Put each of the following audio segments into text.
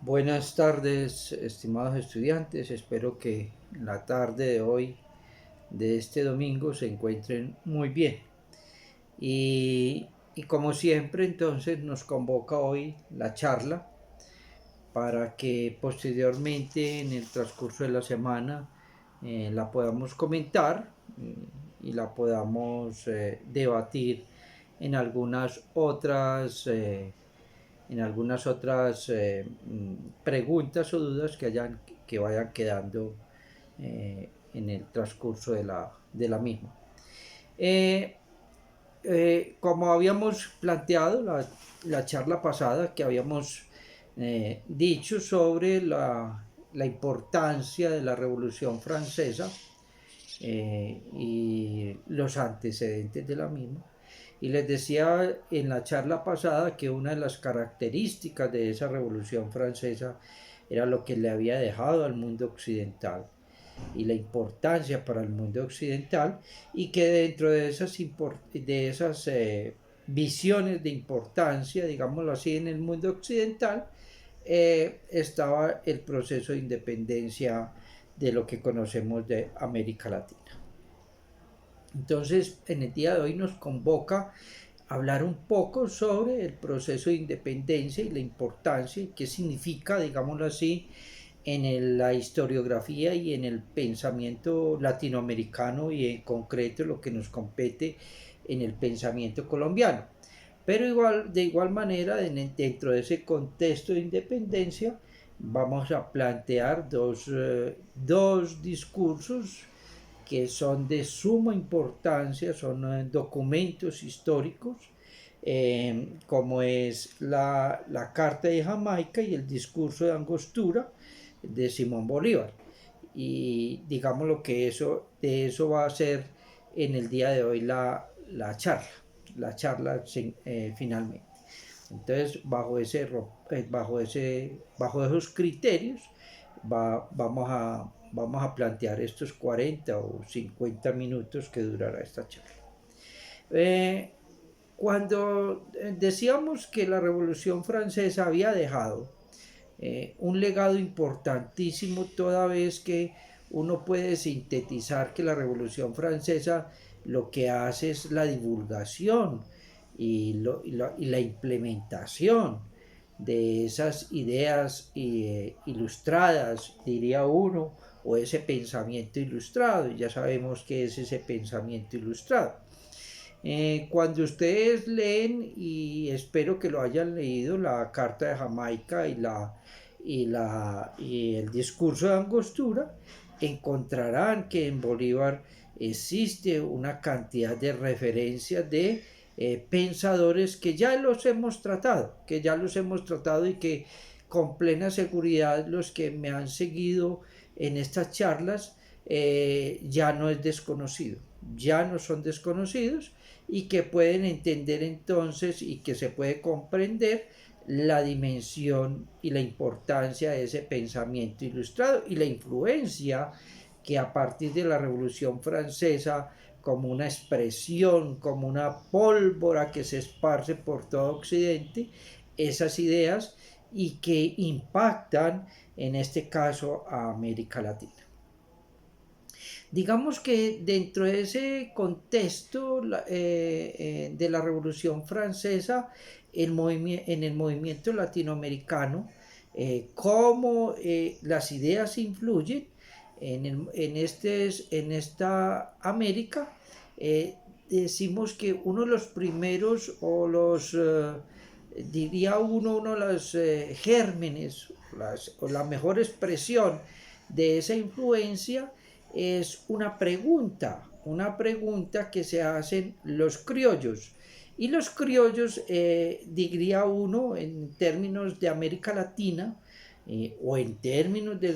Buenas tardes, estimados estudiantes. Espero que en la tarde de hoy, de este domingo, se encuentren muy bien. Y como siempre, entonces nos convoca hoy la charla para que posteriormente, en el transcurso de la semana, la podamos comentar y la podamos debatir en algunas otras preguntas o dudas que vayan quedando en el transcurso de la misma. Eh, como habíamos planteado la charla pasada, que habíamos dicho sobre la importancia de la Revolución Francesa y los antecedentes de la misma. Y les decía en la charla pasada que una de las características de esa Revolución Francesa era lo que le había dejado al mundo occidental y la importancia para el mundo occidental, y que dentro de esas visiones de importancia, digámoslo así, en el mundo occidental, estaba el proceso de independencia de lo que conocemos de América Latina. Entonces, en el día de hoy nos convoca a hablar un poco sobre el proceso de independencia y la importancia y qué significa, digámoslo así, la historiografía y en el pensamiento latinoamericano, y en concreto lo que nos compete en el pensamiento colombiano. Pero de igual manera, dentro de ese contexto de independencia, vamos a plantear dos discursos que son de suma importancia, son documentos históricos, como es la Carta de Jamaica y el discurso de Angostura de Simón Bolívar. Y digamos lo que de eso va a ser en el día de hoy la charla finalmente. Entonces, bajo esos criterios, vamos a plantear estos 40 o 50 minutos que durará esta charla. Cuando decíamos que la Revolución Francesa había dejado un legado importantísimo, toda vez que uno puede sintetizar que la Revolución Francesa lo que hace es la divulgación y la implementación de esas ideas ilustradas, diría uno, o ese pensamiento ilustrado. Y ya sabemos qué es ese pensamiento ilustrado. Cuando ustedes leen, y espero que lo hayan leído, la Carta de Jamaica y el discurso de Angostura, encontrarán que en Bolívar existe una cantidad de referencias de pensadores que ya los hemos tratado y que con plena seguridad los que me han seguido en estas charlas ya no es desconocido, ya no son desconocidos, y que pueden entender entonces y que se puede comprender la dimensión y la importancia de ese pensamiento ilustrado y la influencia que a partir de la Revolución Francesa, como una expresión, como una pólvora que se esparce por todo Occidente, esas ideas, y que impactan en este caso a América Latina. Digamos que dentro de ese contexto de la Revolución Francesa, en el movimiento latinoamericano, cómo las ideas influyen en esta América. Decimos que uno de los primeros, diría uno de los gérmenes, o la mejor expresión de esa influencia, es una pregunta que se hacen los criollos. Y los criollos, diría uno, en términos de América Latina, o en términos de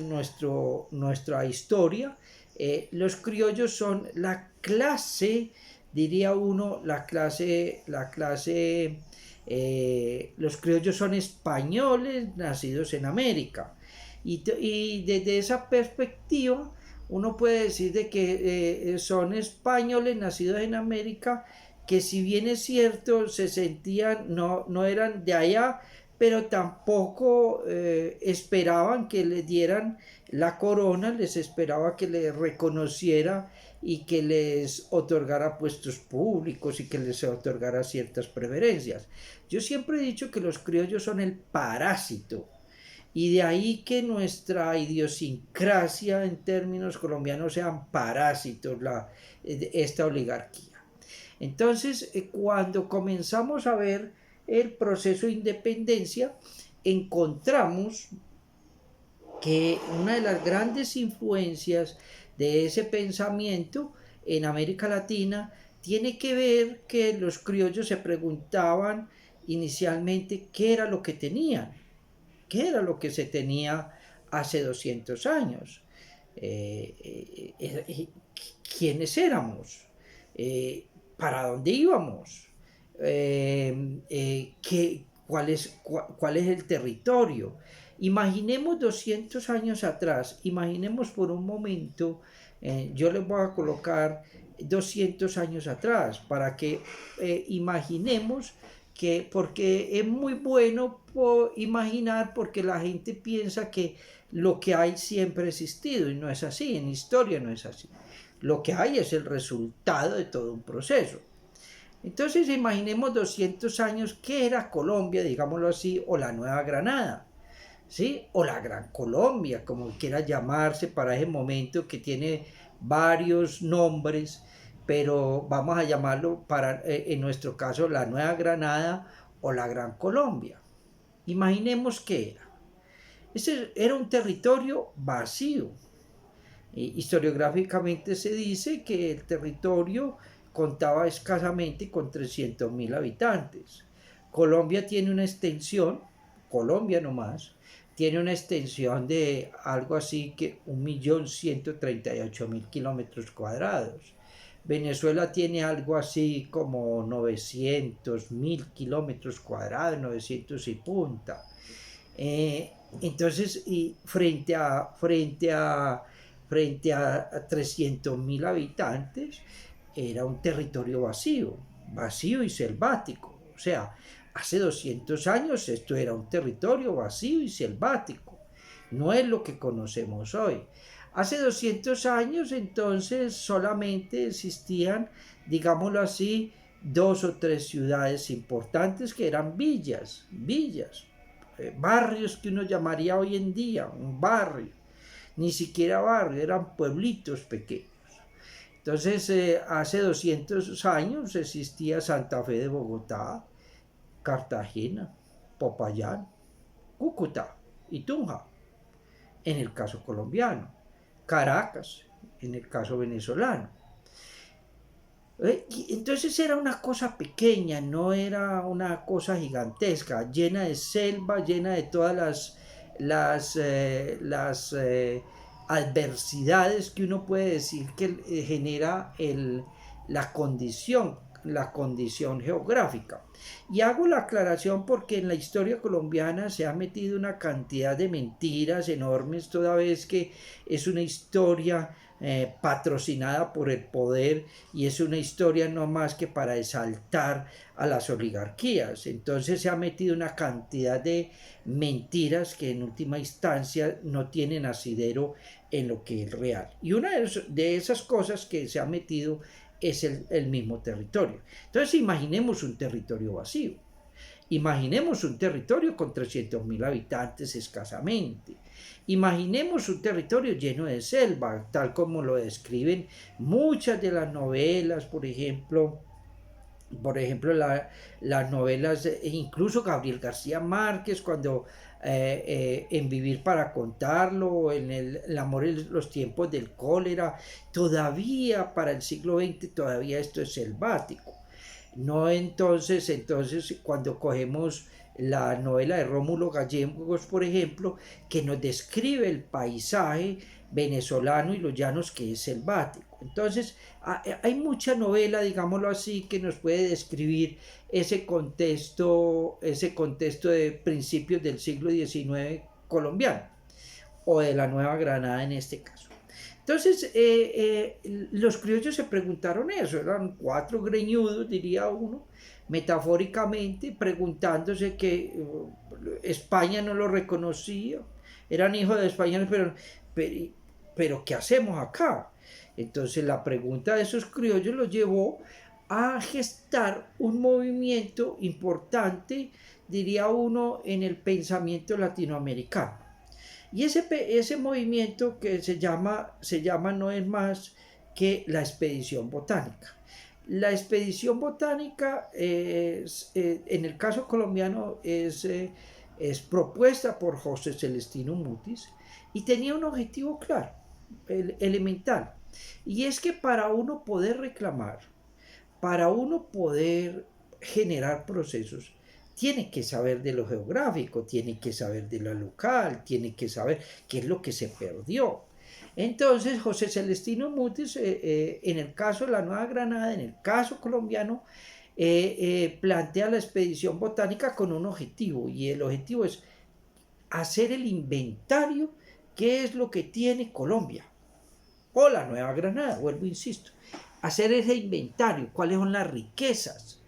nuestra historia, los criollos son la clase, diría uno, los criollos son españoles nacidos en América. Y desde esa perspectiva, uno puede decir de que son españoles nacidos en América, que si bien es cierto, se sentían, no eran de allá, pero tampoco esperaban que le dieran la corona, les esperaba que les reconociera y que les otorgara puestos públicos y que les otorgara ciertas preferencias. Yo siempre he dicho que los criollos son el parásito y de ahí que nuestra idiosincrasia en términos colombianos sean parásitos, esta oligarquía. Entonces, cuando comenzamos a ver el proceso de independencia, encontramos que una de las grandes influencias de ese pensamiento en América Latina tiene que ver que los criollos se preguntaban inicialmente qué era lo que tenían, qué era lo que se tenía hace 200 años, quiénes éramos, para dónde íbamos, cuál es el territorio. Imaginemos 200 años atrás, imaginemos por un momento, yo les voy a colocar 200 años atrás para que imaginemos que, porque es muy bueno imaginar, porque la gente piensa que lo que hay siempre ha existido y no es así, en historia no es así. Lo que hay es el resultado de todo un proceso. Entonces imaginemos 200 años, ¿qué era Colombia, digámoslo así, o la Nueva Granada? ¿Sí? O la Gran Colombia, como quiera llamarse para ese momento, que tiene varios nombres, pero vamos a llamarlo en nuestro caso la Nueva Granada o la Gran Colombia. Imaginemos qué era. Ese era un territorio vacío. Historiográficamente se dice que el territorio contaba escasamente con 300.000 habitantes. Colombia tiene una extensión, Colombia nomás, tiene una extensión de algo así que 1.138.000 kilómetros cuadrados. Venezuela tiene algo así como 900.000 kilómetros cuadrados, 900 y punta. Entonces, y frente a 300.000 habitantes, era un territorio vacío, vacío y selvático. O sea, hace 200 años esto era un territorio vacío y selvático. No es lo que conocemos hoy. Hace 200 años entonces solamente existían, digámoslo así, 2 o 3 ciudades importantes que eran villas, barrios que uno llamaría hoy en día un barrio. Ni siquiera barrio, eran pueblitos pequeños. Entonces, hace 200 años existía Santa Fe de Bogotá, Cartagena, Popayán, Cúcuta y Tunja, en el caso colombiano, Caracas, en el caso venezolano. Entonces era una cosa pequeña, no era una cosa gigantesca, llena de selva, llena de todas las adversidades que uno puede decir que genera la condición geográfica. Y hago la aclaración porque en la historia colombiana se ha metido una cantidad de mentiras enormes, toda vez que es una historia patrocinada por el poder y es una historia no más que para exaltar a las oligarquías. Entonces se ha metido una cantidad de mentiras que en última instancia no tienen asidero en lo que es real. Y una de esas cosas que se ha metido es el mismo territorio. Entonces imaginemos un territorio vacío. Imaginemos un territorio con 300.000 habitantes escasamente. Imaginemos un territorio lleno de selva, tal como lo describen muchas de las novelas, por ejemplo las novelas, incluso Gabriel García Márquez, cuando en Vivir para contarlo, en el amor en los tiempos del cólera, todavía para el siglo XX, todavía esto es selvático. No entonces cuando cogemos la novela de Rómulo Gallegos, por ejemplo, que nos describe el paisaje venezolano y los llanos, que es selvático. Entonces, hay mucha novela, digámoslo así, que nos puede describir ese contexto de principios del siglo XIX colombiano, o de la Nueva Granada en este caso. Entonces, los criollos se preguntaron eso, eran 4 greñudos, diría uno, metafóricamente, preguntándose que España no lo reconocía, eran hijos de españoles, pero ¿qué hacemos acá? Entonces la pregunta de esos criollos los llevó a gestar un movimiento importante, diría uno, en el pensamiento latinoamericano. Y ese movimiento que se llama no es más que la expedición botánica. La expedición botánica en el caso colombiano es propuesta por José Celestino Mutis y tenía un objetivo claro, elemental, y es que para uno poder reclamar, para uno poder generar procesos, tiene que saber de lo geográfico, tiene que saber de lo local, tiene que saber qué es lo que se perdió. Entonces, José Celestino Mutis, en el caso de la Nueva Granada, en el caso colombiano, plantea la expedición botánica con un objetivo, y el objetivo es hacer el inventario, qué es lo que tiene Colombia, o la Nueva Granada, vuelvo, insisto, hacer ese inventario, cuáles son las riquezas,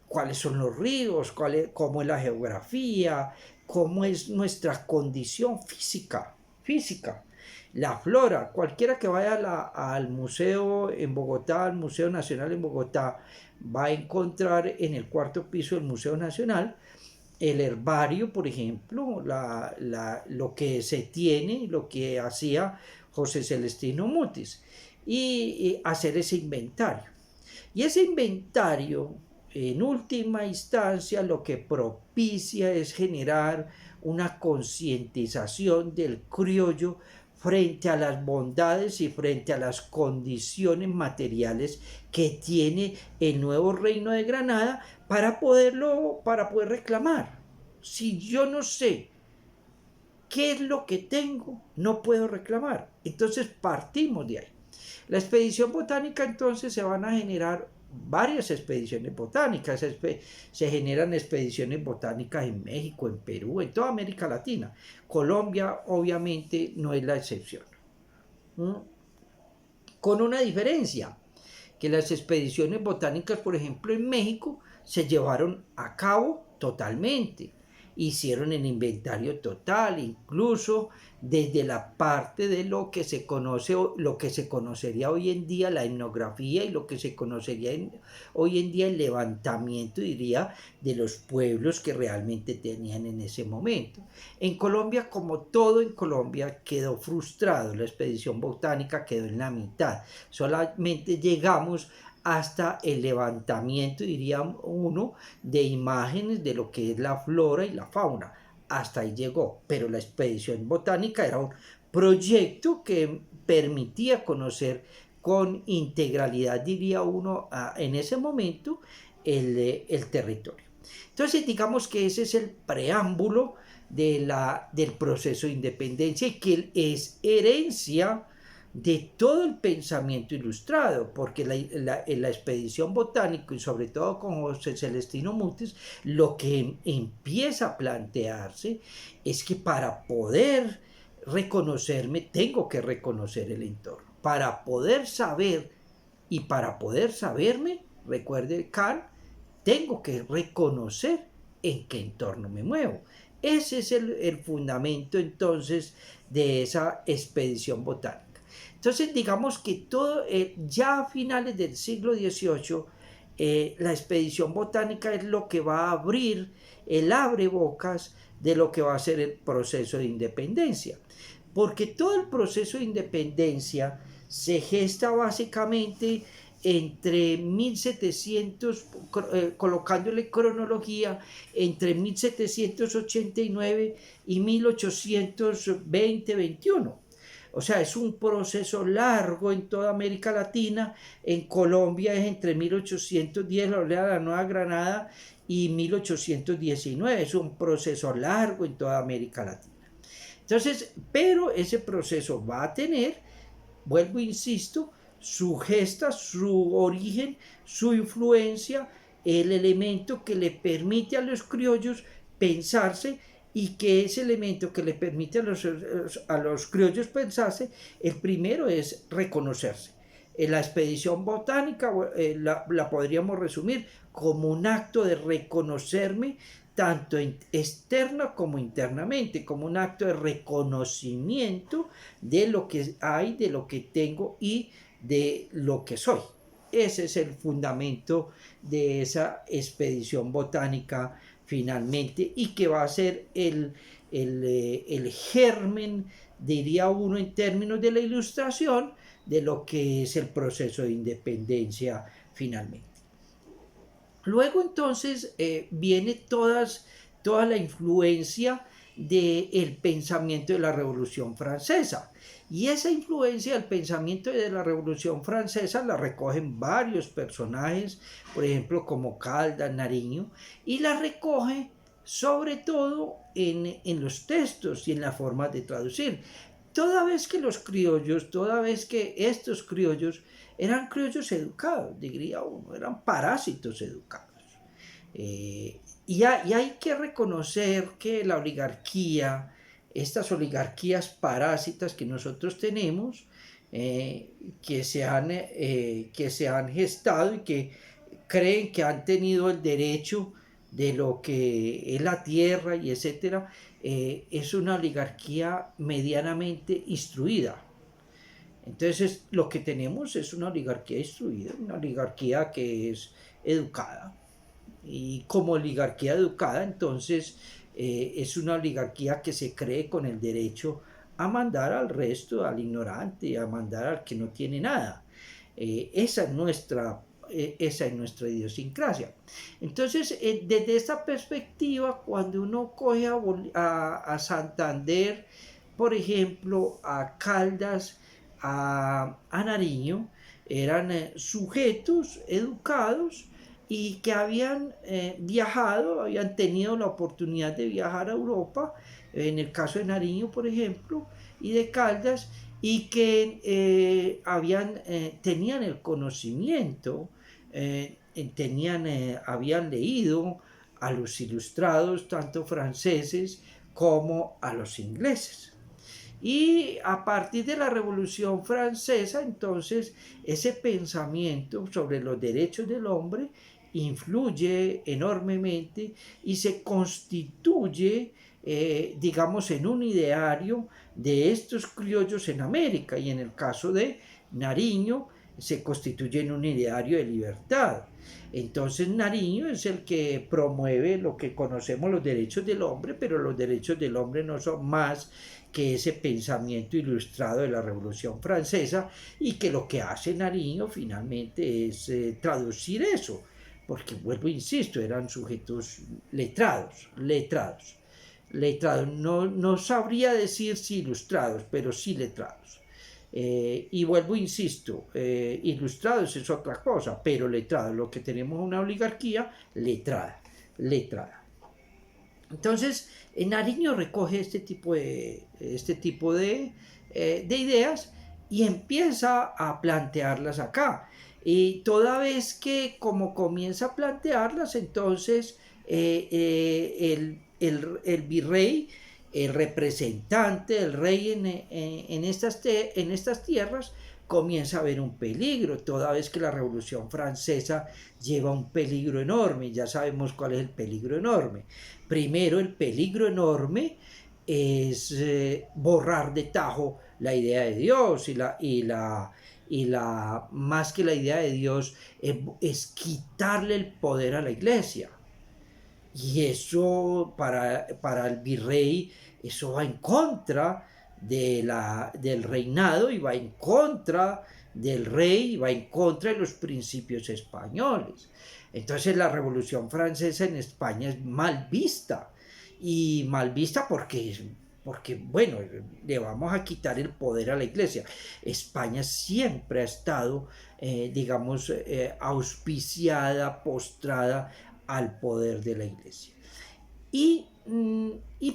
cuáles son los ríos, cómo es la geografía, cómo es nuestra condición física, la flora. Cualquiera que vaya al museo en Bogotá, al Museo Nacional en Bogotá, va a encontrar en el cuarto piso del Museo Nacional el herbario, por ejemplo, lo que se tiene, lo que hacía José Celestino Mutis, y hacer ese inventario. Y ese inventario, en última instancia, lo que propicia es generar una concientización del criollo frente a las bondades y frente a las condiciones materiales que tiene el nuevo reino de Granada para poder reclamar. Si yo no sé qué es lo que tengo, no puedo reclamar. Entonces partimos de ahí. La expedición botánica, entonces, se van a generar varias expediciones botánicas. Se generan expediciones botánicas en México, en Perú, en toda América Latina. Colombia, obviamente, no es la excepción. Con una diferencia, que las expediciones botánicas, por ejemplo, en México, se llevaron a cabo totalmente. Hicieron el inventario total, incluso desde la parte de lo que se conoce, lo que se conocería hoy en día la etnografía, y lo que se conocería hoy en día el levantamiento, diría, de los pueblos que realmente tenían en ese momento. En Colombia, como todo en Colombia, quedó frustrado. La expedición botánica quedó en la mitad. Solamente llegamos hasta el levantamiento, diría uno, de imágenes de lo que es la flora y la fauna. Hasta ahí llegó, pero la expedición botánica era un proyecto que permitía conocer con integralidad, diría uno, en ese momento, el territorio. Entonces, digamos que ese es el preámbulo del proceso de independencia, y que es herencia de todo el pensamiento ilustrado, porque en la expedición botánica, y sobre todo con José Celestino Mutis, lo que empieza a plantearse es que para poder reconocerme, tengo que reconocer el entorno. Para poder saber y para poder saberme, recuerde Kant, tengo que reconocer en qué entorno me muevo. Ese es el fundamento, entonces, de esa expedición botánica. Entonces, digamos que todo, ya a finales del siglo XVIII, la expedición botánica es lo que va a abrir el abrebocas de lo que va a ser el proceso de independencia. Porque todo el proceso de independencia se gesta básicamente entre 1700, colocándole cronología, entre 1789 y 1820-21. O sea, es un proceso largo en toda América Latina. En Colombia es entre 1810, la oleada de la Nueva Granada, y 1819. Es un proceso largo en toda América Latina. Entonces, pero ese proceso va a tener, vuelvo, insisto, su gesta, su origen, su influencia, el elemento que le permite a los criollos pensarse, y que ese elemento que le permite a los criollos pensarse, el primero es reconocerse. la expedición botánica la podríamos resumir como un acto de reconocerme tanto externa como internamente, como un acto de reconocimiento de lo que hay, de lo que tengo y de lo que soy. Ese es el fundamento de esa expedición botánica finalmente, y que va a ser el germen, diría uno en términos de la ilustración, de lo que es el proceso de independencia finalmente. Luego entonces viene toda la influencia del pensamiento de la Revolución Francesa. Y esa influencia del pensamiento de la Revolución Francesa la recogen varios personajes, por ejemplo como Caldas, Nariño, y la recoge sobre todo en los textos y en la forma de traducir. Toda vez que estos criollos eran criollos educados, diría uno, eran parásitos educados. Y hay que reconocer que la oligarquía, estas oligarquías parásitas que nosotros tenemos, que se han gestado y que creen que han tenido el derecho de lo que es la tierra y etcétera, es una oligarquía medianamente instruida. Entonces lo que tenemos es una oligarquía instruida, una oligarquía que es educada. Y como oligarquía educada, entonces es una oligarquía que se cree con el derecho a mandar al resto, al ignorante, a mandar al que no tiene nada. Esa es nuestra idiosincrasia. Entonces, desde esta perspectiva, cuando uno coge a Santander, por ejemplo, a Caldas, a Nariño, eran sujetos educados y que habían viajado, habían tenido la oportunidad de viajar a Europa, en el caso de Nariño, por ejemplo, y de Caldas, y que tenían el conocimiento, habían leído a los ilustrados, tanto franceses como a los ingleses. Y a partir de la Revolución Francesa, entonces, ese pensamiento sobre los derechos del hombre influye enormemente y se constituye, digamos, en un ideario de estos criollos en América, y en el caso de Nariño se constituye en un ideario de libertad. Entonces Nariño es el que promueve lo que conocemos los derechos del hombre, pero los derechos del hombre no son más que ese pensamiento ilustrado de la Revolución Francesa, y que lo que hace Nariño finalmente es traducir eso, porque vuelvo, insisto, eran sujetos letrados. No sabría decir si ilustrados, pero sí letrados. Y vuelvo, insisto, ilustrados es otra cosa, pero letrados, lo que tenemos es una oligarquía letrada. Entonces, Nariño recoge este tipo de ideas y empieza a plantearlas acá. Y toda vez que como comienza a plantearlas, entonces el virrey, el representante del rey en estas tierras, comienza a haber un peligro, toda vez que la Revolución Francesa lleva un peligro enorme. Ya sabemos cuál es el peligro enorme. Primero, el peligro enorme es borrar de tajo la idea de Dios, más que la idea de Dios, es quitarle el poder a la iglesia. Y eso para el virrey, eso va en contra del reinado, y va en contra del rey, y va en contra de los principios españoles. Entonces la Revolución Francesa en España es mal vista, y mal vista porque bueno, le vamos a quitar el poder a la iglesia. España siempre ha estado, digamos, auspiciada, postrada al poder de la iglesia. Y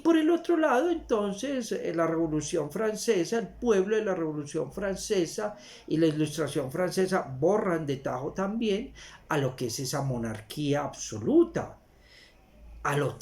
por el otro lado, entonces, la Revolución Francesa, el pueblo de la Revolución Francesa y la Ilustración Francesa borran de tajo también a lo que es esa monarquía absoluta, a lo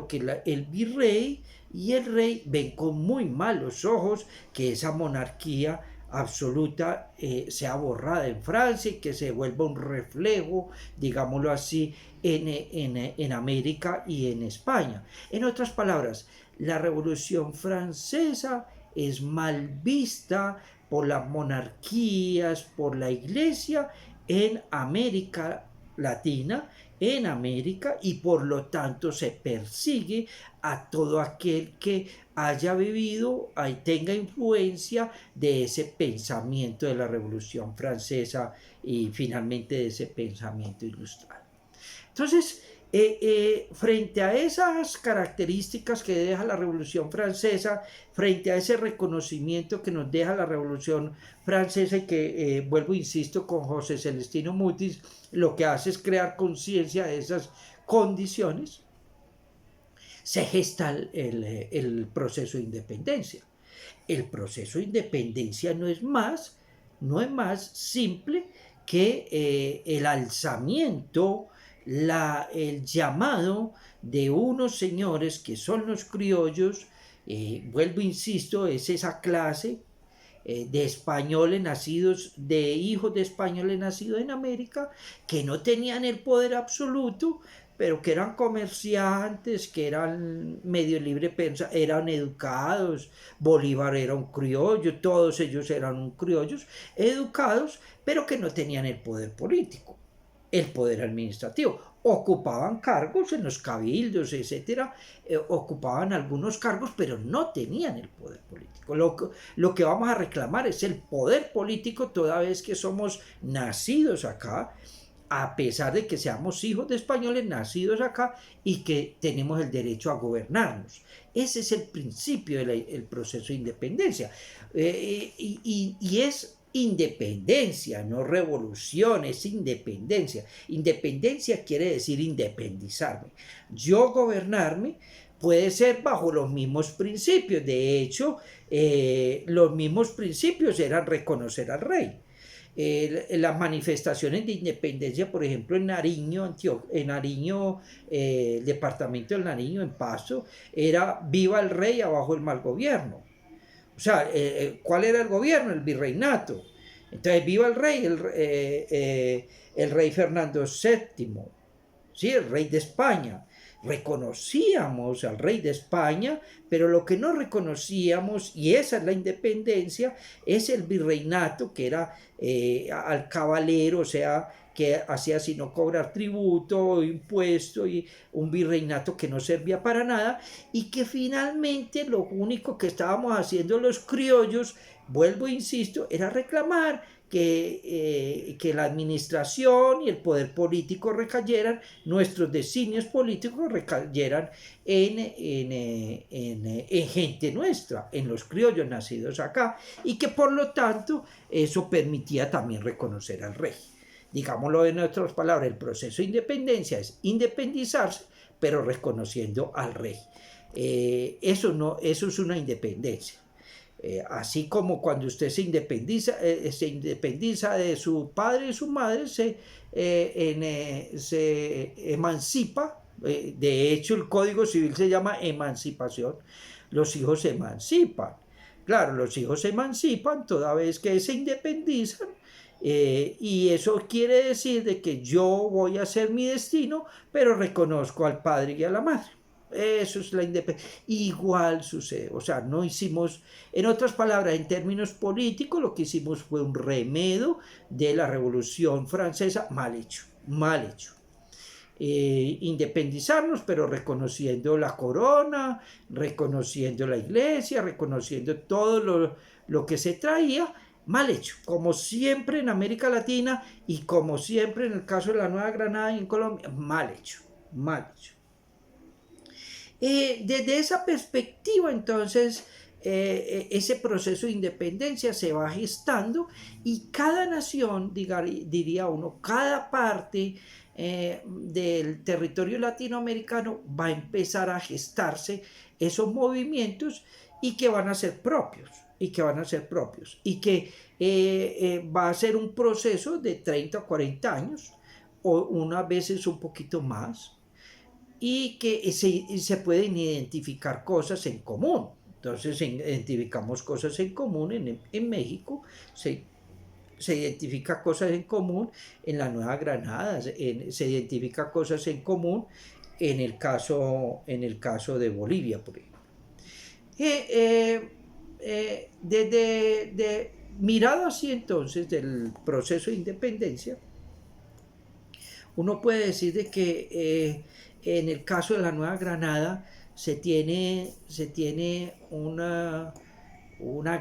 que el virrey y el rey ven con muy malos ojos, que esa monarquía absoluta sea borrada en Francia y que se vuelva un reflejo, digámoslo así, en América y en España. En otras palabras, la Revolución Francesa es mal vista por las monarquías, por la Iglesia en América Latina, en América, y por lo tanto se persigue a todo aquel que haya vivido, tenga influencia de ese pensamiento de la Revolución Francesa y finalmente de ese pensamiento ilustrado. Entonces, frente a esas características que deja la Revolución Francesa, frente a ese reconocimiento que nos deja la Revolución Francesa y que, vuelvo, insisto, con José Celestino Mutis, lo que hace es crear conciencia de esas condiciones, se gesta el proceso de independencia. El proceso de independencia no es más simple que el alzamiento, el llamado de unos señores que son los criollos, vuelvo, insisto, es esa clase de españoles nacidos, de hijos de españoles nacidos en América, que no tenían el poder absoluto, pero que eran comerciantes, que eran medio libre pensa, eran educados. Bolívar era un criollo, todos ellos eran criollos, educados, pero que no tenían el poder político, el poder administrativo. Ocupaban cargos en los cabildos, etcétera, ocupaban algunos cargos, pero no tenían el poder político. Lo que vamos a reclamar es el poder político, toda vez que somos nacidos acá, a pesar de que seamos hijos de españoles nacidos acá y que tenemos el derecho a gobernarnos. Ese es el principio del proceso de independencia. Y es independencia, no revolución, es independencia. Independencia quiere decir independizarme. Yo gobernarme puede ser bajo los mismos principios. De hecho, los mismos principios eran reconocer al rey. Las manifestaciones de independencia, por ejemplo, en Nariño, departamento del Nariño, en Pasto, era viva el rey, abajo el mal gobierno. O sea, ¿cuál era el gobierno? El virreinato. Entonces, viva el rey, el rey Fernando VII, ¿sí? El rey de España. Reconocíamos al rey de España, pero lo que no reconocíamos, y esa es la independencia, es el virreinato, que era al caballero, o sea, que hacía sino cobrar tributo, impuesto, y un virreinato que no servía para nada, y que finalmente lo único que estábamos haciendo los criollos, vuelvo e insisto, era reclamar que la administración y el poder político recayeran, nuestros designios políticos recayeran en gente nuestra, en los criollos nacidos acá, y que por lo tanto eso permitía también reconocer al rey. Digámoslo en otras palabras, el proceso de independencia es independizarse, pero reconociendo al rey. Eso es una independencia. Así como cuando usted se independiza de su padre y su madre, se emancipa. De hecho, el Código Civil se llama emancipación. Los hijos se emancipan. Claro, los hijos se emancipan toda vez que se independizan. Y eso quiere decir de que yo voy a hacer mi destino, pero reconozco al padre y a la madre. Eso es la independencia. Igual sucede, o sea, no hicimos, en otras palabras, en términos políticos, lo que hicimos fue un remedio de la Revolución Francesa mal hecho, mal hecho. Independizarnos, pero reconociendo la corona, reconociendo la iglesia, reconociendo todo lo que se traía, mal hecho, como siempre en América Latina y como siempre en el caso de la Nueva Granada y en Colombia, mal hecho, mal hecho. Desde esa perspectiva, entonces, ese proceso de independencia se va gestando y cada nación, diría uno, cada parte del territorio latinoamericano va a empezar a gestarse esos movimientos y que van a ser propios, y que va a ser un proceso de 30 o 40 años, o unas veces un poquito más, y que se pueden identificar cosas en común. Entonces identificamos cosas en común en México, se identifica cosas en común en la Nueva Granada, se identifica cosas en común en el caso de Bolivia, por ejemplo. Mirado así entonces del proceso de independencia, uno puede decir de que en el caso de la Nueva Granada se tiene una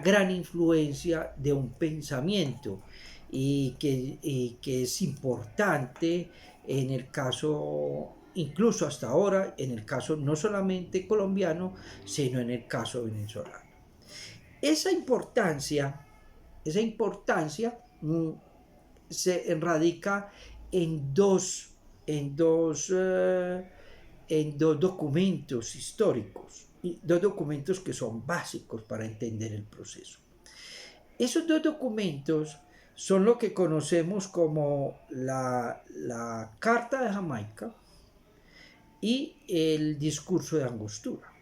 gran influencia de un pensamiento y que es importante en el caso, incluso hasta ahora, en el caso no solamente colombiano, sino en el caso venezolano. Esa importancia, esa importancia se radica en en dos, eh, en dos documentos históricos, dos documentos que son básicos para entender el proceso. Esos dos documentos son lo que conocemos como la Carta de Jamaica y el discurso de Angostura.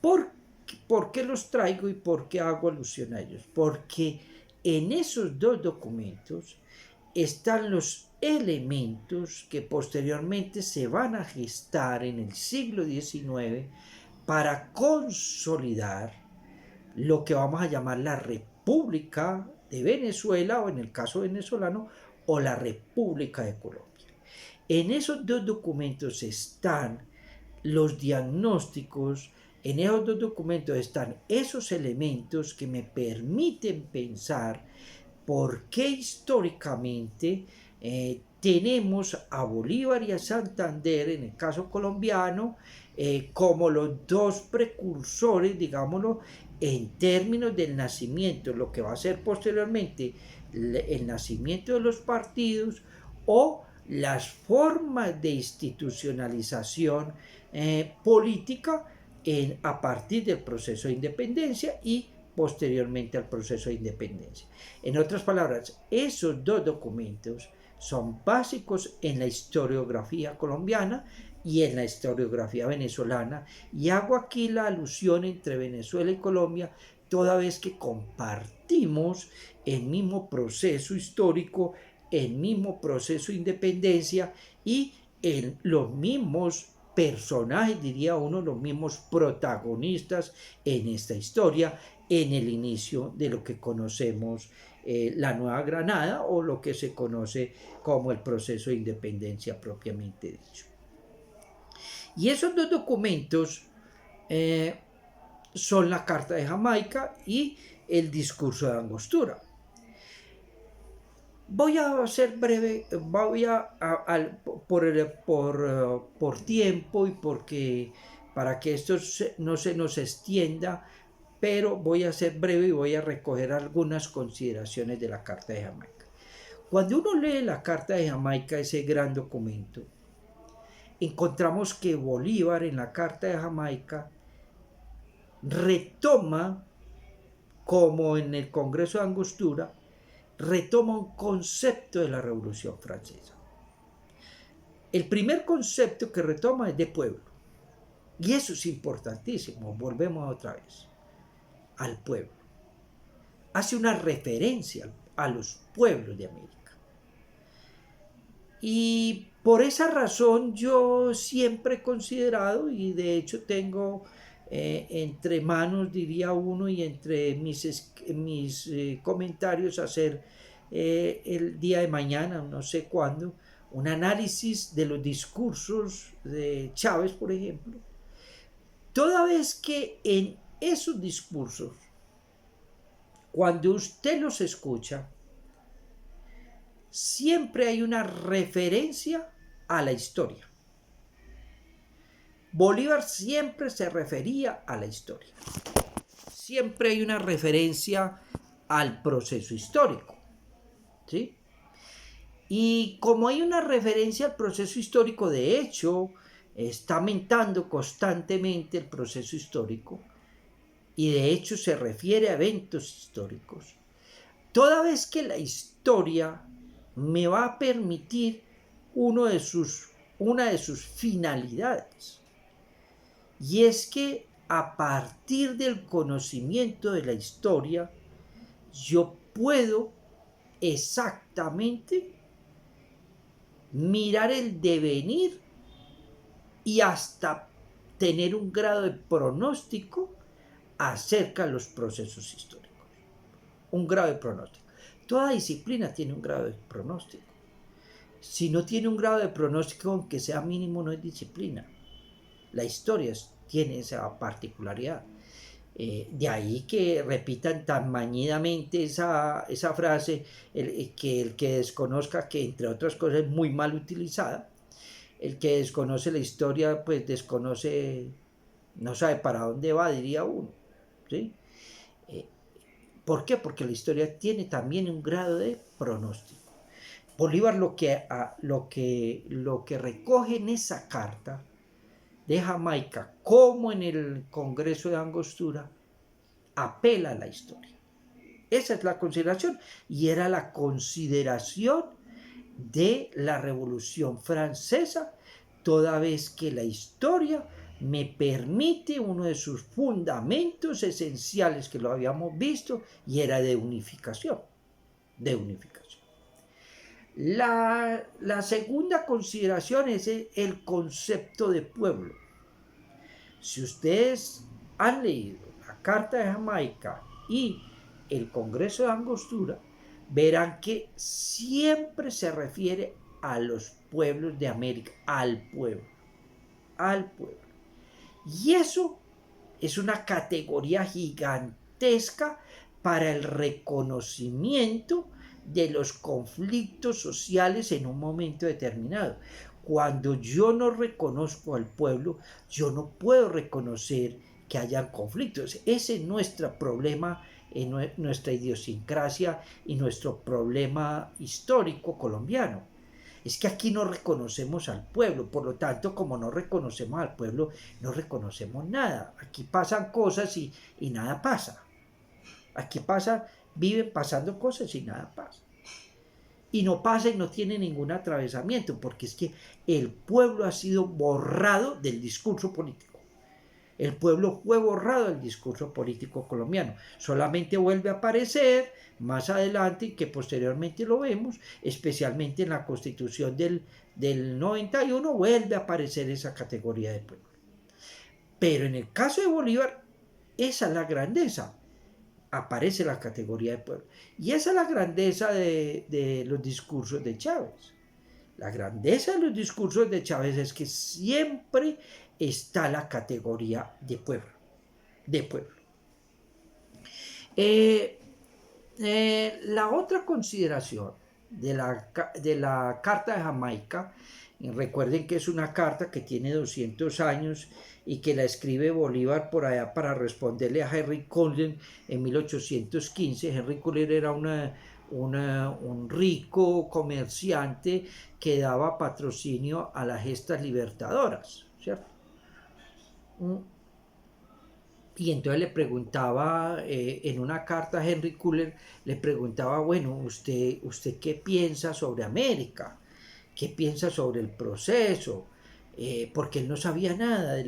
¿Por qué los traigo y por qué hago alusión a ellos? Porque en esos dos documentos están los elementos que posteriormente se van a gestar en el siglo XIX para consolidar lo que vamos a llamar la República de Venezuela, o en el caso venezolano, o la República de Colombia. En esos dos documentos están los diagnósticos, en esos dos documentos están esos elementos que me permiten pensar por qué históricamente tenemos a Bolívar y a Santander, en el caso colombiano, como los dos precursores, digámoslo, en términos del nacimiento, lo que va a ser posteriormente el nacimiento de los partidos o las formas de institucionalización política a partir del proceso de independencia y posteriormente al proceso de independencia. En otras palabras, esos dos documentos son básicos en la historiografía colombiana y en la historiografía venezolana, y hago aquí la alusión entre Venezuela y Colombia toda vez que compartimos el mismo proceso histórico, el mismo proceso de independencia y los mismos personajes, diría uno, los mismos protagonistas en esta historia, en el inicio de lo que conocemos la Nueva Granada, o lo que se conoce como el proceso de independencia propiamente dicho. Y esos dos documentos son la Carta de Jamaica y el discurso de Angostura. Voy a ser breve, por tiempo y para que esto no se nos extienda, pero voy a ser breve y voy a recoger algunas consideraciones de la Carta de Jamaica. Cuando uno lee la Carta de Jamaica, ese gran documento, encontramos que Bolívar en la Carta de Jamaica retoma, como en el Congreso de Angostura, retoma un concepto de la Revolución Francesa. El primer concepto que retoma es de pueblo. Y eso es importantísimo. Volvemos otra vez al pueblo. Hace una referencia a los pueblos de América. Y por esa razón yo siempre he considerado, y de hecho tengo entre manos, diría uno, y entre mis comentarios hacer el día de mañana, no sé cuándo, un análisis de los discursos de Chávez, por ejemplo, toda vez que en esos discursos, cuando usted los escucha, siempre hay una referencia a la historia. Bolívar siempre se refería a la historia. Siempre hay una referencia al proceso histórico, ¿sí? Y como hay una referencia al proceso histórico, de hecho, está aumentando constantemente el proceso histórico, y de hecho se refiere a eventos históricos. Toda vez que la historia me va a permitir una de sus finalidades, y es que a partir del conocimiento de la historia, yo puedo exactamente mirar el devenir y hasta tener un grado de pronóstico acerca de los procesos históricos. Un grado de pronóstico. Toda disciplina tiene un grado de pronóstico. Si no tiene un grado de pronóstico, aunque sea mínimo, no es disciplina. La historia tiene esa particularidad. De ahí que repitan tan mañidamente esa frase, que el que desconozca, que entre otras cosas es muy mal utilizada, el que desconoce la historia, pues desconoce, no sabe para dónde va, diría uno. ¿Sí? ¿Por qué? Porque la historia tiene también un grado de pronóstico. Bolívar lo que recoge en esa carta de Jamaica, como en el Congreso de Angostura, apela a la historia. Esa es la consideración, y era la consideración de la Revolución Francesa, toda vez que la historia me permite uno de sus fundamentos esenciales, que lo habíamos visto, y era de unificación. De unificación. La segunda consideración es el concepto de pueblo. Si ustedes han leído la Carta de Jamaica y el Congreso de Angostura, verán que siempre se refiere a los pueblos de América, al pueblo, al pueblo. Y eso es una categoría gigantesca para el reconocimiento de los conflictos sociales en un momento determinado. Cuando yo no reconozco al pueblo, yo no puedo reconocer que hayan conflictos. Ese es nuestro problema, nuestra idiosincrasia y nuestro problema histórico colombiano. Es que aquí no reconocemos al pueblo, por lo tanto, como no reconocemos al pueblo, no reconocemos nada. Aquí pasan cosas y nada pasa. Aquí viven pasando cosas y nada pasa. Y no pasa y no tiene ningún atravesamiento, porque es que el pueblo ha sido borrado del discurso político. El pueblo fue borrado del discurso político colombiano. Solamente vuelve a aparecer más adelante, y que posteriormente lo vemos, especialmente en la Constitución del 91, vuelve a aparecer esa categoría de pueblo. Pero en el caso de Bolívar, esa es la grandeza. Aparece la categoría de pueblo. Y esa es la grandeza de los discursos de Chávez. La grandeza de los discursos de Chávez es que siempre está la categoría de pueblo. De pueblo. La otra consideración de la Carta de Jamaica, recuerden que es una carta que tiene 200 años y que la escribe Bolívar por allá para responderle a Henry Cullen en 1815. Henry Cullen era un rico comerciante que daba patrocinio a las gestas libertadoras, ¿cierto? Y entonces le preguntaba, en una carta a Henry Cullen, le preguntaba, bueno, ¿usted qué piensa sobre América? ¿Qué piensa sobre el proceso? Porque él no sabía nada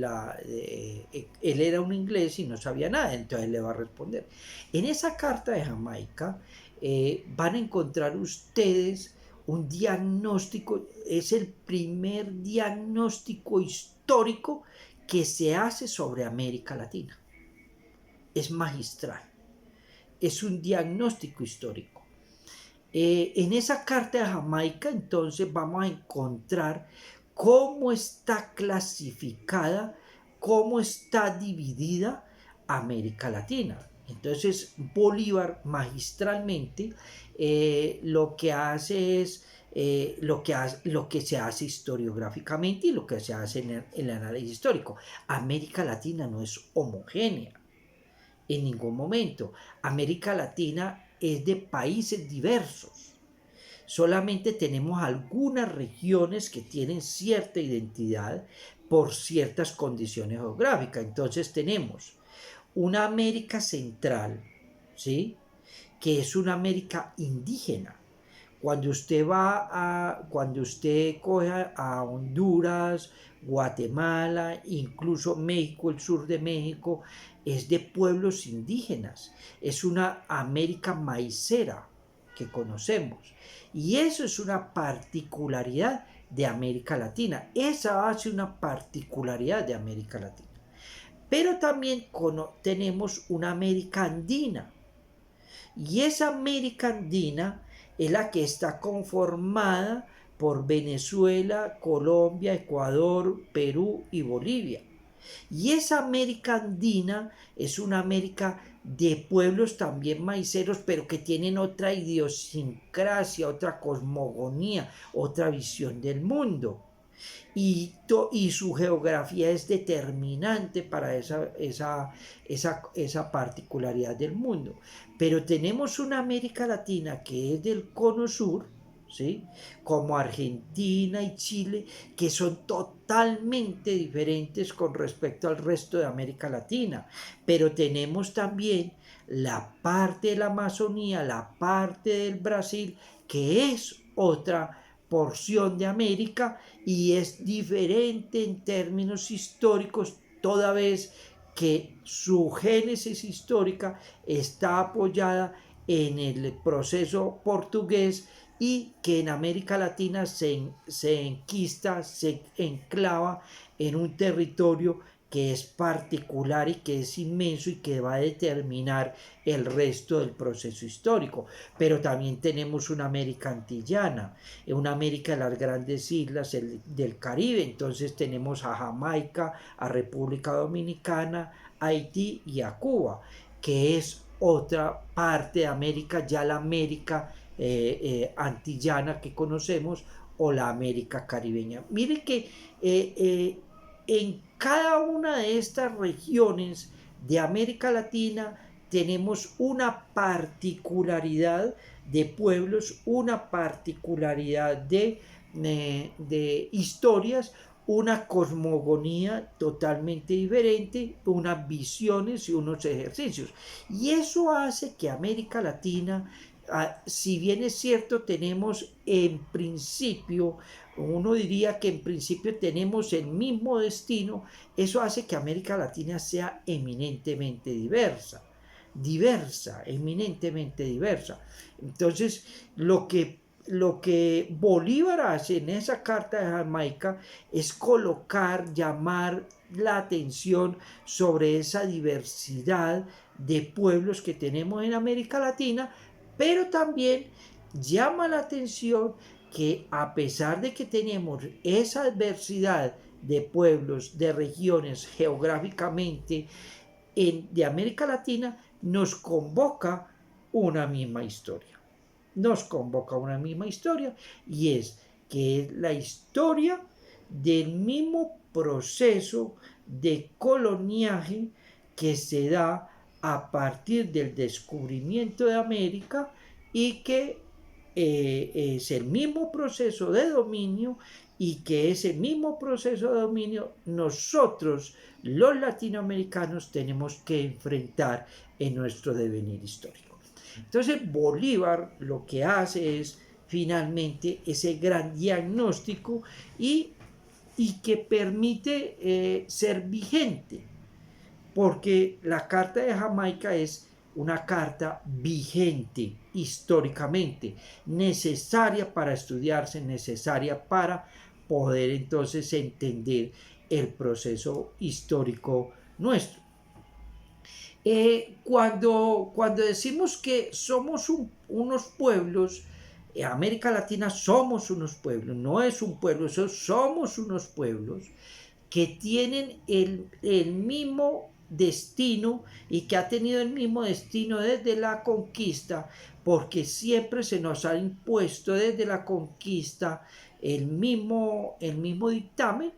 él era un inglés y no sabía nada, entonces le va a responder. En esa carta de Jamaica van a encontrar ustedes un diagnóstico, es el primer diagnóstico histórico que se hace sobre América Latina. Es magistral, es un diagnóstico histórico. En esa carta de Jamaica, entonces, vamos a encontrar cómo está clasificada, cómo está dividida América Latina. Entonces, Bolívar magistralmente lo que hace es lo que se hace historiográficamente y lo que se hace en el análisis histórico. América Latina no es homogénea en ningún momento. América Latina es de países diversos. Solamente tenemos algunas regiones que tienen cierta identidad por ciertas condiciones geográficas. Entonces tenemos una América central, ¿sí?, que es una América indígena, Cuando usted coge a Honduras, Guatemala, incluso México, el sur de México, es de pueblos indígenas, es una América maicera que conocemos. Y eso es una particularidad de América Latina. Esa hace una particularidad de América Latina. Pero también tenemos una América andina. Y esa América andina es la que está conformada por Venezuela, Colombia, Ecuador, Perú y Bolivia. Y esa América andina es una América de pueblos también maiceros, pero que tienen otra idiosincrasia, otra cosmogonía, otra visión del mundo. Y su geografía es determinante para esa particularidad del mundo. Pero tenemos una América Latina que es del cono sur, ¿sí? Como Argentina y Chile, que son totalmente diferentes con respecto al resto de América Latina. Pero tenemos también la parte de la Amazonía, la parte del Brasil, que es otra porción de América y es diferente en términos históricos, toda vez que su génesis histórica está apoyada en el proceso portugués y que en América Latina se enquista, se enclava en un territorio que es particular y que es inmenso y que va a determinar el resto del proceso histórico. Pero también tenemos una América antillana, una América de las grandes islas del Caribe. Entonces tenemos a Jamaica, a República Dominicana, a Haití y a Cuba, que es otra parte de América, ya la América antillana que conocemos o la América caribeña. Mire que en cada una de estas regiones de América Latina tenemos una particularidad de pueblos, una particularidad de historias, una cosmogonía totalmente diferente, unas visiones y unos ejercicios. Y eso hace que América Latina, si bien es cierto, tenemos en principio, uno diría que en principio tenemos el mismo destino, eso hace que América Latina sea eminentemente eminentemente diversa. Entonces, lo que Bolívar hace en esa carta de Jamaica es llamar la atención sobre esa diversidad de pueblos que tenemos en América Latina, pero también llama la atención que a pesar de que tenemos esa diversidad de pueblos, de regiones geográficamente de América Latina, nos convoca una misma historia. Nos convoca una misma historia y es que es la historia del mismo proceso de coloniaje que se da a partir del descubrimiento de América y que es el mismo proceso de dominio y que ese mismo proceso de dominio nosotros los latinoamericanos tenemos que enfrentar en nuestro devenir histórico. Entonces Bolívar lo que hace es finalmente ese gran diagnóstico y que permite ser vigente, porque la Carta de Jamaica es una carta vigente históricamente, necesaria para estudiarse, necesaria para poder entonces entender el proceso histórico nuestro. Cuando decimos que somos unos pueblos, América Latina somos unos pueblos, no es un pueblo, somos unos pueblos que tienen el mismo destino y que ha tenido el mismo destino desde la conquista, porque siempre se nos ha impuesto desde la conquista el mismo dictamen,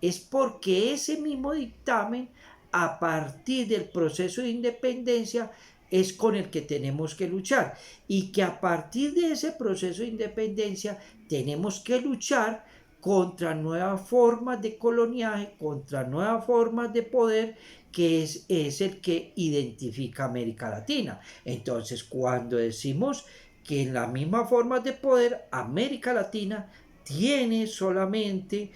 es porque ese mismo dictamen, a partir del proceso de independencia, es con el que tenemos que luchar y que a partir de ese proceso de independencia tenemos que luchar contra nuevas formas de coloniaje, contra nuevas formas de poder, que es el que identifica América Latina. Entonces, cuando decimos que en las mismas formas de poder, América Latina tiene solamente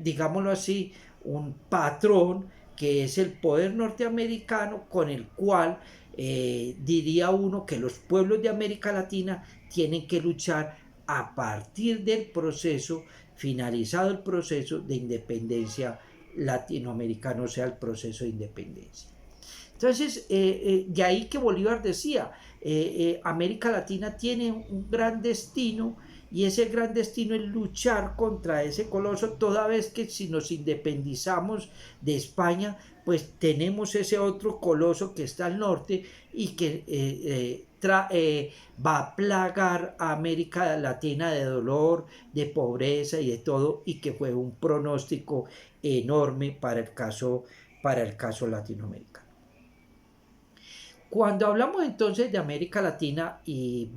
digámoslo así, un patrón que es el poder norteamericano, con el cual diría uno que los pueblos de América Latina tienen que luchar a partir del proceso, finalizado el proceso de independencia latinoamericano, o sea, el proceso de independencia. Entonces, de ahí que Bolívar decía, América Latina tiene un gran destino, y ese gran destino es luchar contra ese coloso, toda vez que si nos independizamos de España, pues tenemos ese otro coloso que está al norte y que va a plagar a América Latina de dolor, de pobreza y de todo, y que fue un pronóstico enorme para el caso latinoamericano. Cuando hablamos entonces de América Latina y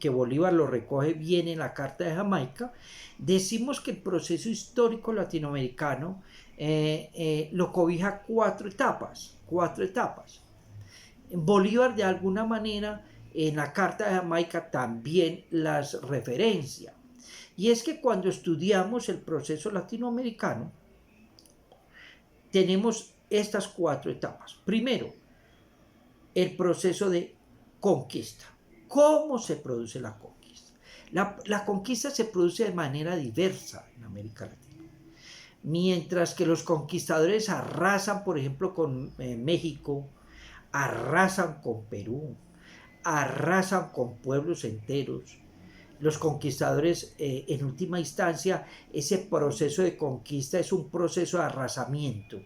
que Bolívar lo recoge bien en la Carta de Jamaica, decimos que el proceso histórico latinoamericano lo cobija cuatro etapas. Bolívar de alguna manera en la Carta de Jamaica también las referencia. Y es que cuando estudiamos el proceso latinoamericano, tenemos estas cuatro etapas. Primero, el proceso de conquista. ¿Cómo se produce la conquista? La conquista se produce de manera diversa en América Latina. Mientras que los conquistadores arrasan, por ejemplo, con México, arrasan con Perú, arrasan con pueblos enteros. Los conquistadores, en última instancia, ese proceso de conquista es un proceso de arrasamiento.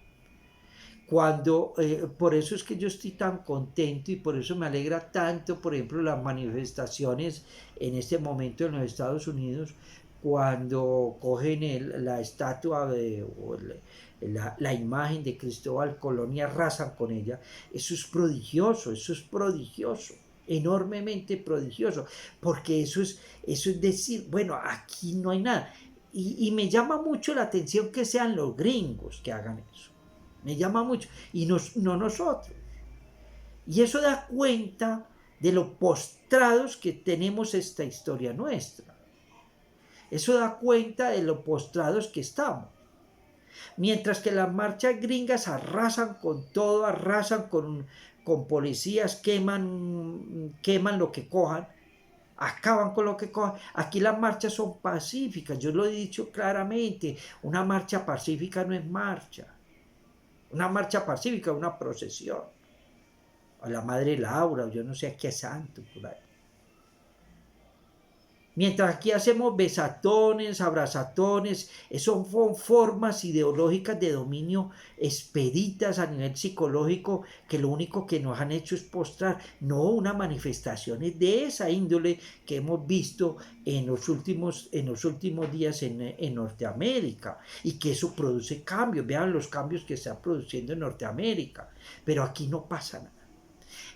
Por eso es que yo estoy tan contento y por eso me alegra tanto, por ejemplo, las manifestaciones en este momento en los Estados Unidos, cuando cogen la estatua la imagen de Cristóbal Colón y arrasan con ella. Eso es prodigioso, enormemente prodigioso, porque eso es decir, bueno, aquí no hay nada. Y me llama mucho la atención que sean los gringos que hagan eso. Me llama mucho, y no nosotros. Y eso da cuenta de lo postrados que tenemos esta historia nuestra. Eso da cuenta de lo postrados que estamos. Mientras que las marchas gringas arrasan con todo, arrasan con policías, queman lo que cojan, acaban con lo que cojan. Aquí las marchas son pacíficas, yo lo he dicho claramente, una marcha pacífica no es marcha. Una marcha pacífica, una procesión. A la Madre Laura, o yo no sé a qué santo por ahí. Mientras aquí hacemos besatones, abrazatones, son formas ideológicas de dominio expeditas a nivel psicológico que lo único que nos han hecho es postrar, no unas manifestaciones de esa índole que hemos visto en los últimos días en Norteamérica, y que eso produce cambios. Vean los cambios que están produciendo en Norteamérica, pero aquí no pasa nada.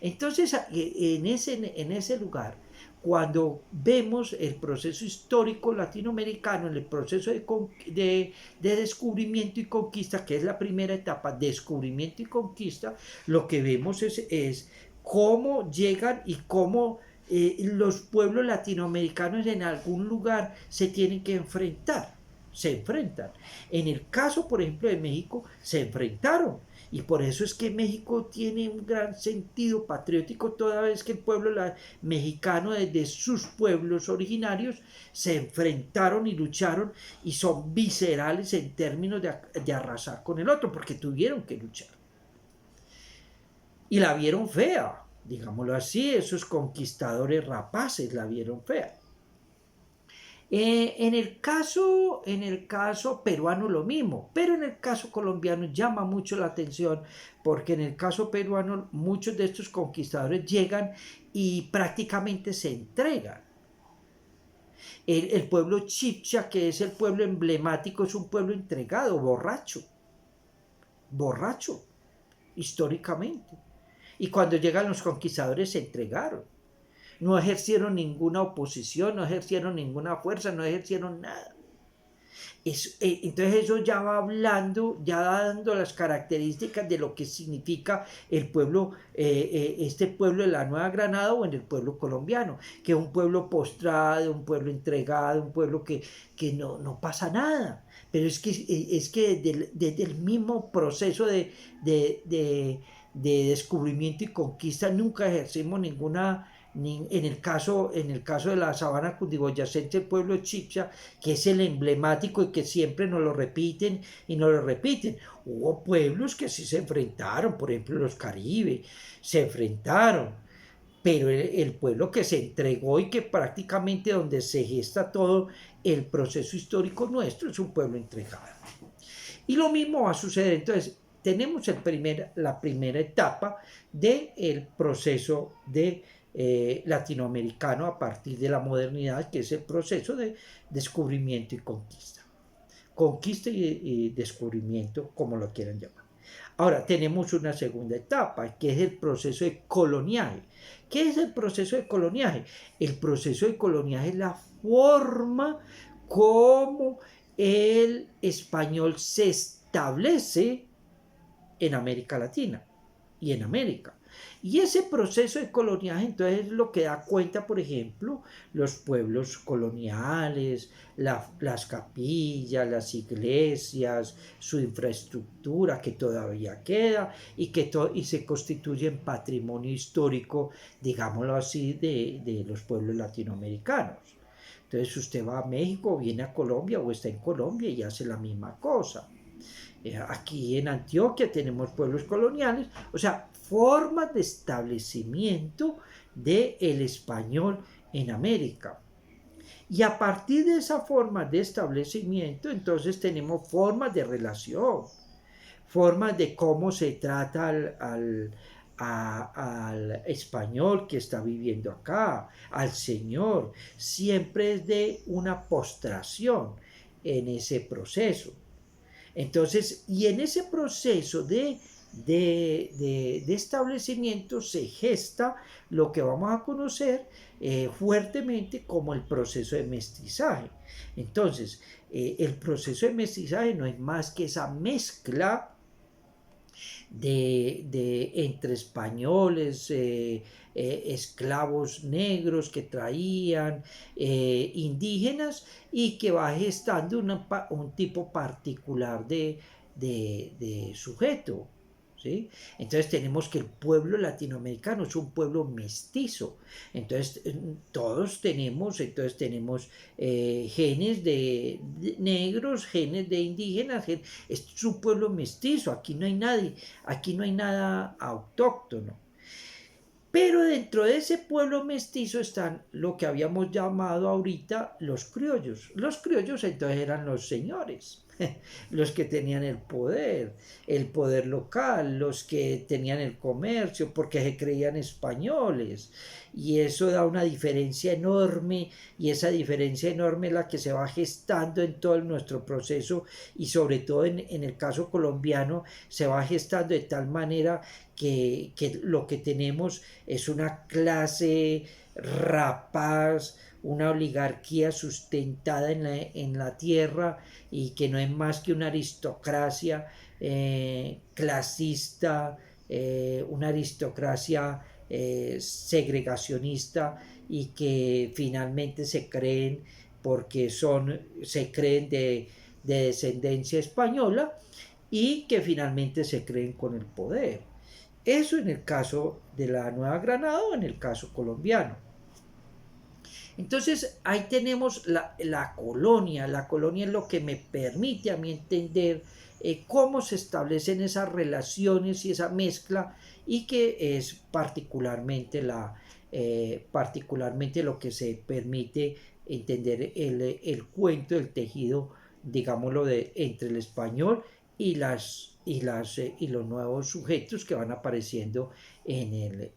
Entonces, en ese lugar, cuando vemos el proceso histórico latinoamericano, en el proceso de descubrimiento y conquista, que es la primera etapa, descubrimiento y conquista, lo que vemos es cómo llegan y cómo los pueblos latinoamericanos en algún lugar se tienen que enfrentar. Se enfrentan. En el caso, por ejemplo, de México, se enfrentaron. Y por eso es que México tiene un gran sentido patriótico, toda vez que el pueblo mexicano, desde sus pueblos originarios, se enfrentaron y lucharon, y son viscerales en términos de arrasar con el otro, porque tuvieron que luchar. Y la vieron fea, digámoslo así, esos conquistadores rapaces la vieron fea. En el caso peruano lo mismo, pero en el caso colombiano llama mucho la atención, porque en el caso peruano muchos de estos conquistadores llegan y prácticamente se entregan. El pueblo Chibcha, que es el pueblo emblemático, es un pueblo entregado, borracho, históricamente. Y cuando llegan los conquistadores se entregaron. No ejercieron ninguna oposición, no ejercieron ninguna fuerza, no ejercieron nada. Entonces eso ya va hablando, ya dando las características de lo que significa el pueblo, este pueblo de la Nueva Granada o en el pueblo colombiano, que es un pueblo postrado, un pueblo entregado, un pueblo que no pasa nada. Pero es que desde el mismo proceso de descubrimiento y conquista nunca ejercimos ninguna en el caso de la sabana cundiboyacense, el pueblo de Chipcha, que es el emblemático y que siempre nos lo repiten y nos lo repiten. Hubo pueblos que sí se enfrentaron, por ejemplo los Caribe, se enfrentaron, pero el pueblo que se entregó y que prácticamente donde se gesta todo el proceso histórico nuestro es un pueblo entregado. Y lo mismo va a suceder. Entonces, tenemos la primera etapa del proceso de latinoamericano a partir de la modernidad, que es el proceso de descubrimiento y conquista. Conquista y descubrimiento, como lo quieran llamar. Ahora tenemos una segunda etapa, que es el proceso de coloniaje. ¿Qué es el proceso de coloniaje? El proceso de coloniaje es la forma como el español se establece en América Latina y en América. Y ese proceso de coloniaje entonces es lo que da cuenta, por ejemplo, los pueblos coloniales, las capillas, las iglesias, su infraestructura que todavía queda y se constituye en patrimonio histórico, digámoslo así, de los pueblos latinoamericanos. Entonces usted va a México, viene a Colombia o está en Colombia y hace la misma cosa. Aquí en Antioquia tenemos pueblos coloniales, o sea, formas de establecimiento del español en América. Y a partir de esa forma de establecimiento, entonces tenemos formas de relación, formas de cómo se trata al español que está viviendo acá, al señor. Siempre es de una postración en ese proceso. Entonces, y en ese proceso de establecimiento se gesta lo que vamos a conocer fuertemente como el proceso de mestizaje. Entonces, el proceso de mestizaje no es más que esa mezcla entre españoles, esclavos negros que traían, indígenas, y que va gestando un tipo particular de sujeto. ¿Sí? Entonces tenemos que el pueblo latinoamericano es un pueblo mestizo. Entonces entonces tenemos genes de negros, genes de indígenas. Es un pueblo mestizo. Aquí no hay nadie, aquí no hay nada autóctono. Pero dentro de ese pueblo mestizo están lo que habíamos llamado ahorita los criollos. Los criollos entonces eran los señores, los que tenían el poder local, los que tenían el comercio, porque se creían españoles. Y eso da una diferencia enorme, y esa diferencia enorme es la que se va gestando en todo nuestro proceso, y sobre todo en el caso colombiano se va gestando de tal manera que lo que tenemos es una clase rapaz, una oligarquía sustentada en la tierra, y que no es más que una aristocracia clasista, una aristocracia segregacionista, y que finalmente se creen de descendencia española, y que finalmente se creen con el poder. Eso en el caso de la Nueva Granada o en el caso colombiano. Entonces ahí tenemos la colonia. La colonia es lo que me permite a mí entender cómo se establecen esas relaciones y esa mezcla, y que es particularmente lo que se permite entender el cuento, el tejido, digámoslo, entre el español y los nuevos sujetos que van apareciendo en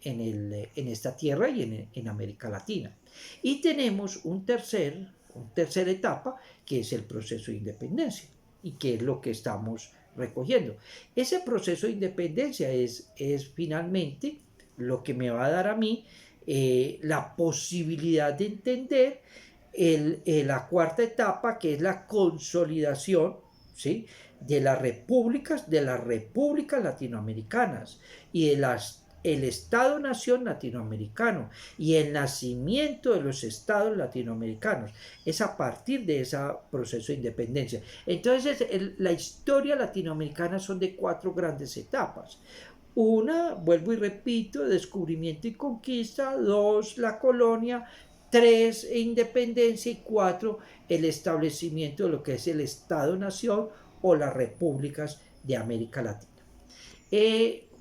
esta tierra y en América Latina. Y tenemos una tercera etapa, que es el proceso de independencia, y que es lo que estamos recogiendo. Ese proceso de independencia es finalmente lo que me va a dar a mí la posibilidad de entender la cuarta etapa, que es la consolidación, ¿sí?, de las repúblicas latinoamericanas y el Estado-Nación latinoamericano y el nacimiento de los estados latinoamericanos. Es a partir de ese proceso de independencia. Entonces, la historia latinoamericana son de 4 grandes etapas. Una, vuelvo y repito, descubrimiento y conquista. 2, la colonia. 3, independencia. Y 4, el establecimiento de lo que es el Estado-Nación o las repúblicas de América Latina.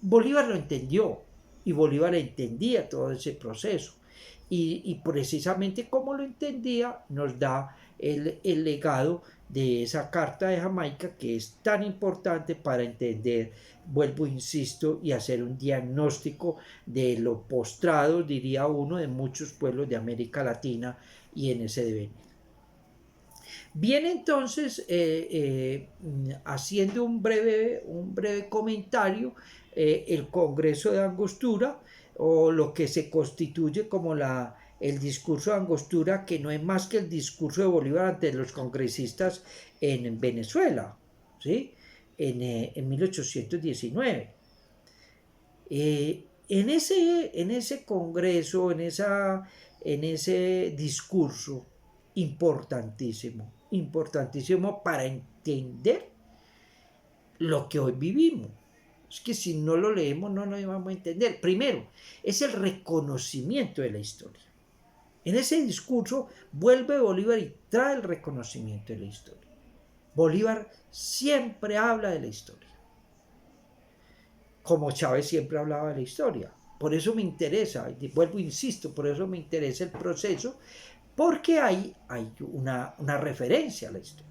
Bolívar lo entendió y Bolívar entendía todo ese proceso. Y precisamente como lo entendía, nos da el legado de esa Carta de Jamaica, que es tan importante para entender, vuelvo, insisto, y hacer un diagnóstico de lo postrado, diría uno, de muchos pueblos de América Latina y en ese devenir. Bien, entonces, haciendo un breve comentario, el Congreso de Angostura, o lo que se constituye como el discurso de Angostura, que no es más que el discurso de Bolívar ante los congresistas en Venezuela, ¿sí?, en 1819. En ese congreso, en ese discurso, importantísimo para entender lo que hoy vivimos. Es que si no lo leemos no nos vamos a entender. Primero, es el reconocimiento de la historia. En ese discurso vuelve Bolívar y trae el reconocimiento de la historia. Bolívar siempre habla de la historia, como Chávez siempre hablaba de la historia. Por eso me interesa, vuelvo, insisto, por eso me interesa el proceso, porque hay una referencia a la historia.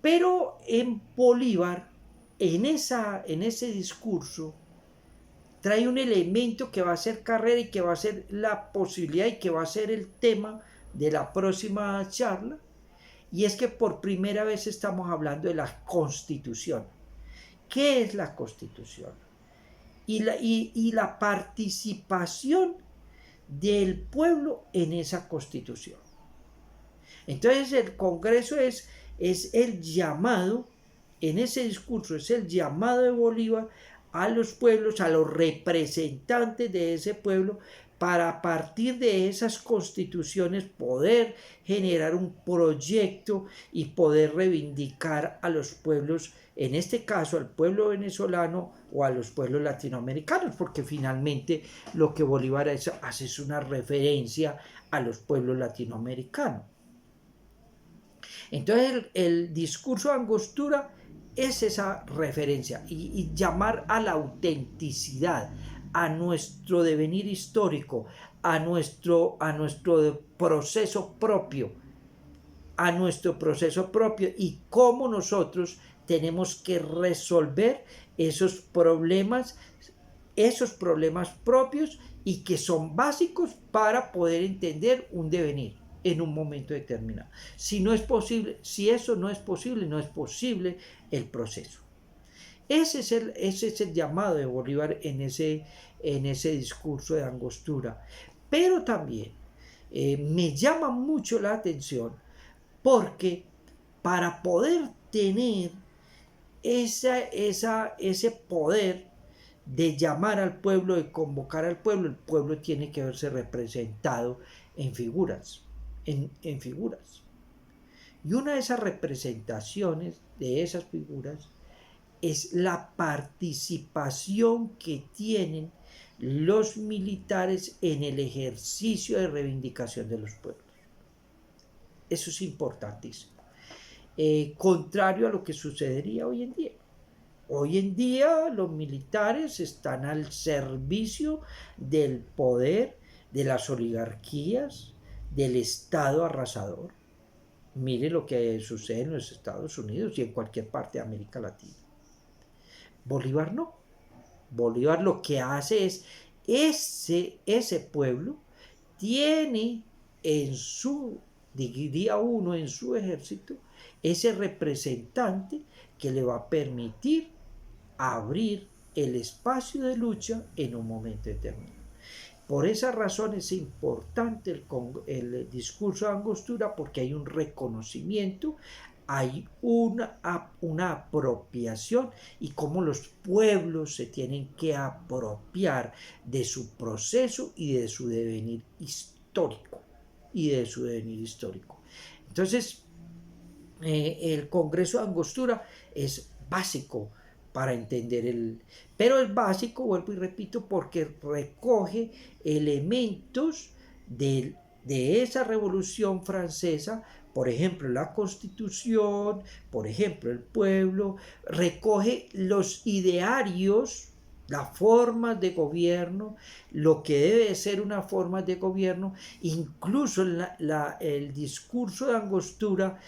Pero en Bolívar, en ese discurso, trae un elemento que va a ser carrera y que va a ser la posibilidad y que va a ser el tema de la próxima charla, y es que por primera vez estamos hablando de la Constitución. ¿Qué es la Constitución? Y la participación del pueblo en esa Constitución. Entonces el Congreso es el llamado, en ese discurso es el llamado de Bolívar a los pueblos, a los representantes de ese pueblo, para a partir de esas constituciones poder generar un proyecto y poder reivindicar a los pueblos, en este caso al pueblo venezolano o a los pueblos latinoamericanos, porque finalmente lo que Bolívar hace es una referencia a los pueblos latinoamericanos. Entonces el discurso de Angostura es esa referencia y llamar a la autenticidad, a nuestro devenir histórico, a nuestro proceso propio, y cómo nosotros tenemos que resolver esos problemas propios y que son básicos para poder entender un devenir en un momento determinado. Si eso no es posible, no es posible el proceso. Ese es el llamado de Bolívar en ese discurso de Angostura. Pero también me llama mucho la atención porque para poder tener ese poder de llamar al pueblo, de convocar al pueblo, el pueblo tiene que verse representado en figuras. En figuras. Y una de esas representaciones de esas figuras es la participación que tienen los militares en el ejercicio de reivindicación de los pueblos. Eso es importantísimo. Contrario a lo que sucedería hoy en día. Hoy en día los militares están al servicio del poder de las oligarquías, del Estado arrasador. Mire lo que sucede en los Estados Unidos y en cualquier parte de América Latina. Bolívar no. Bolívar lo que hace es ese pueblo tiene en su, diría uno, en su ejército, ese representante que le va a permitir abrir el espacio de lucha en un momento determinado. Por esa razón es importante el discurso de Angostura, porque hay un reconocimiento, hay una apropiación y cómo los pueblos se tienen que apropiar de su proceso y de su devenir histórico. Entonces, el Congreso de Angostura es básico para entender pero es básico, vuelvo y repito, porque recoge elementos de esa revolución francesa, por ejemplo la Constitución, por ejemplo el pueblo, recoge los idearios, las formas de gobierno, lo que debe ser una forma de gobierno, incluso el discurso de Angostura,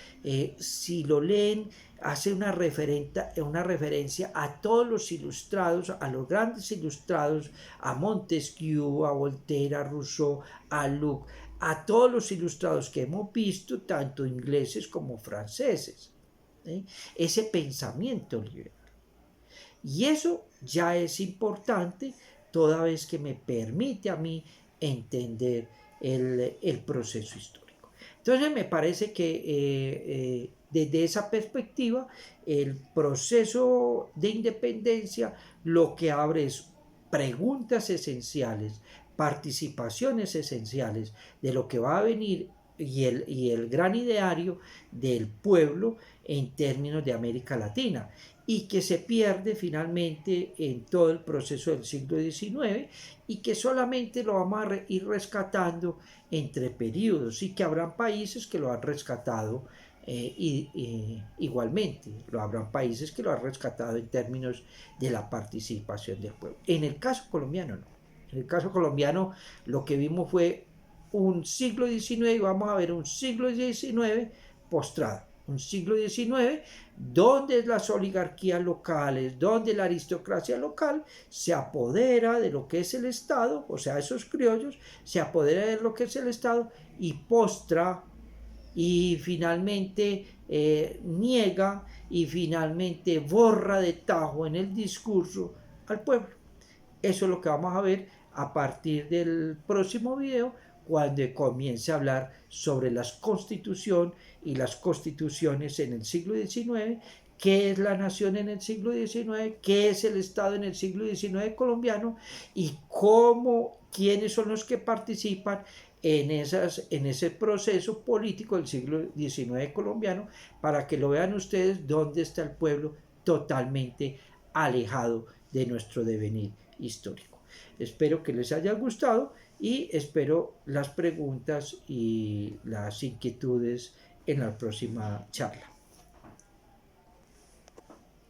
si lo leen, hace una referencia a todos los ilustrados, a los grandes ilustrados, a Montesquieu, a Voltaire, a Rousseau, a Locke, a todos los ilustrados que hemos visto, tanto ingleses como franceses. Ese pensamiento liberal. Y eso ya es importante toda vez que me permite a mí entender el proceso histórico. Entonces me parece que desde esa perspectiva el proceso de independencia lo que abre es preguntas esenciales, participaciones esenciales de lo que va a venir y el gran ideario del pueblo en términos de América Latina, y que se pierde finalmente en todo el proceso del siglo XIX y que solamente lo vamos a ir rescatando entre periodos, y que habrán países que lo han rescatado igualmente, lo habrán países que lo han rescatado en términos de la participación del pueblo. En el caso colombiano no. En el caso colombiano lo que vimos fue un siglo XIX y vamos a ver un siglo XIX postrado. Un siglo XIX donde las oligarquías locales, donde la aristocracia local se apodera de lo que es el Estado, o sea, esos criollos, se apodera de lo que es el Estado y postra y finalmente niega y finalmente borra de tajo en el discurso al pueblo. Eso es lo que vamos a ver a partir del próximo video, cuando comience a hablar sobre la constitución y las constituciones en el siglo XIX, qué es la nación en el siglo XIX, qué es el Estado en el siglo XIX colombiano y quiénes son los que participan en ese proceso político del siglo XIX colombiano, para que lo vean ustedes dónde está el pueblo totalmente alejado de nuestro devenir histórico. Espero que les haya gustado y espero las preguntas y las inquietudes en la próxima charla.